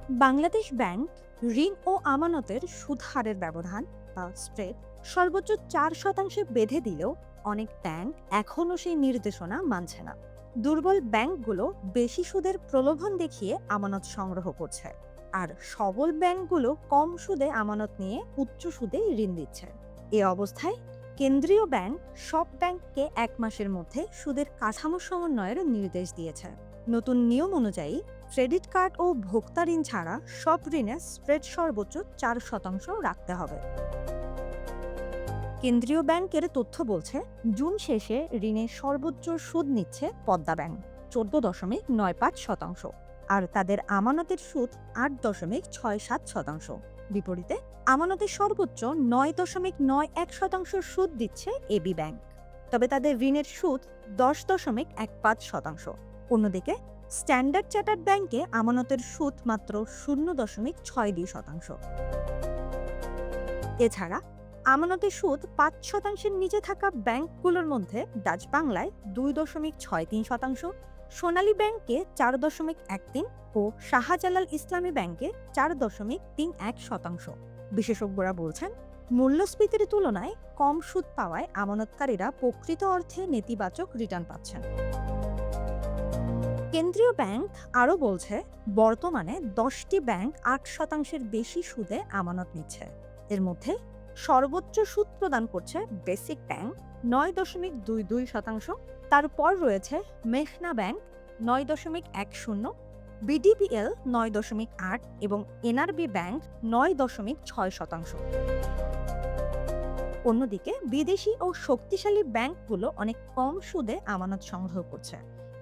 Bangladesh bank ঋণ ও আমানতের সুদ হারের ব্যবধান বা স্প্রেড সর্বোচ্চ 4% বেঁধে দিলেও অনেক ব্যাংক এখনও সেই নির্দেশনা মানছে না। দুর্বল ব্যাংকগুলো বেশি সুদের প্রলোভন দেখিয়ে আমানত সংগ্রহ করছে, আর সবল ব্যাংকগুলো কম সুদে আমানত নিয়ে উচ্চ সুদে ঋণ দিচ্ছে। এ অবস্থায় কেন্দ্রীয় ব্যাংক সব ব্যাংককে 1 মাসের মধ্যে সুদের কাঠামো সমন্বয়ের নির্দেশ দিয়েছে। নতুন নিয়ম অনুযায়ী ক্রেডিট কার্ড ও ভোক্তা ঋণ ছাড়া সব ঋণে স্প্রেড সর্বোচ্চ 4% রাখতে হবে। কেন্দ্রীয় ব্যাংকের তথ্য বলছে, জুন শেষে ঋণের সর্বোচ্চ সুদ নিচ্ছে পদ্মা ব্যাংক 14.95%, আর তাদের আমানতের সুদ 8.67%। বিপরীতে আমানতের সর্বোচ্চ 9.91% সুদ দিচ্ছে এবি ব্যাংক, তবে তাদের ঋণের সুদ 10.15%। অন্যদিকে স্ট্যান্ডার্ড চার্টার্ড ব্যাংকে আমানতের সুদ মাত্র 0.62%। এছাড়া আমানতের সুদ 5%-এর নিচে থাকা ব্যাংকগুলোর মধ্যে ডাচ বাংলায় 2.63%, সোনালী ব্যাংকে 4.13% ও শাহজালাল ইসলামী ব্যাংকে 4.31%। বিশেষজ্ঞরা বলছেন, মূল্যস্ফীতির তুলনায় কম সুদ পাওয়ায় আমানতকারীরা প্রকৃত অর্থে নেতিবাচক রিটার্ন পাচ্ছেন। কেন্দ্রীয় ব্যাংক আরও বলছে, বর্তমানে 10টি ব্যাংক 8%-এর বেশি সুদে আমানত নিচ্ছে। এর মধ্যে সর্বোচ্চ সুদ প্রদান করছে বেসিক ব্যাংক 9.22%, তারপর রয়েছে মেঘনা ব্যাংক 9.10%, বিডিপিএল 9.8% এবং এনআরবি ব্যাংক 9.6%। অন্যদিকে বিদেশি ও শক্তিশালী ব্যাংকগুলো অনেক কম সুদে আমানত সংগ্রহ করছে।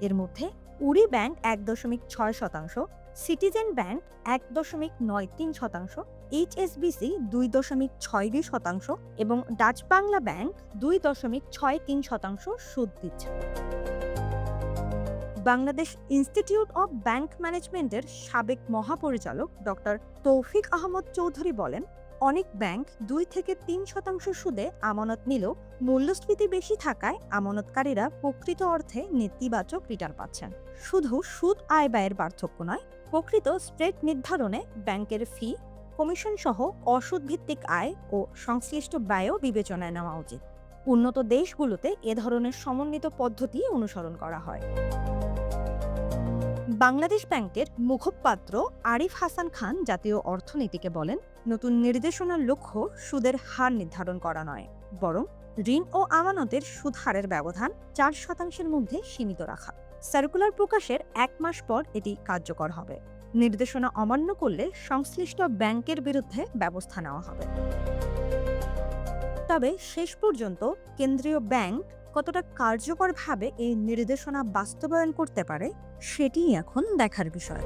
এর মধ্যে উরি ব্যাংক 1.6%, সিটিজেন ব্যাংক 1.93%, এইচএসবিসি 2.62% এবং ডাচ বাংলা ব্যাংক 2.63% সুদ দিচ্ছে। বাংলাদেশ ইনস্টিটিউট অব ব্যাংক ম্যানেজমেন্টের সাবেক মহাপরিচালক ডক্টর তৌফিক আহমদ চৌধুরী বলেন, অনেক ব্যাংক 2-3% সুদে আমানত নিলেও মূল্যস্ফীতি বেশি থাকায় আমানতকারীরা প্রকৃত অর্থে নেতিবাচক রিটার্ন পাচ্ছেন। শুধু সুদ আয় ব্যয়ের পার্থক্য নয়, প্রকৃত স্প্রেড নির্ধারণে ব্যাংকের ফি, কমিশন সহ অসুদ ভিত্তিক আয় ও সংশ্লিষ্ট ব্যয়ও বিবেচনায় নেওয়া উচিত। উন্নত দেশগুলোতে এ ধরনের সমন্বিত পদ্ধতি অনুসরণ করা হয়। বাংলাদেশ ব্যাংকের মুখপাত্র আরিফ হাসান খান জাতীয় অর্থনীতিকে বলেন, নতুন নির্দেশনার লক্ষ্য সুদের হার নির্ধারণ করা নয়, বরং ঋণ ও আমানতের সুদ হারের ব্যবধান 4%-এর মধ্যে সীমিত রাখা। সার্কুলার প্রকাশের 1 মাস পর এটি কার্যকর হবে। নির্দেশনা অমান্য করলে সংশ্লিষ্ট ব্যাংকের বিরুদ্ধে ব্যবস্থা নেওয়া হবে। তবে শেষ পর্যন্ত কেন্দ্রীয় ব্যাংক কতটা কার্যকরভাবে এই নির্দেশনা বাস্তবায়ন করতে পারে, সেটিই এখন দেখার বিষয়।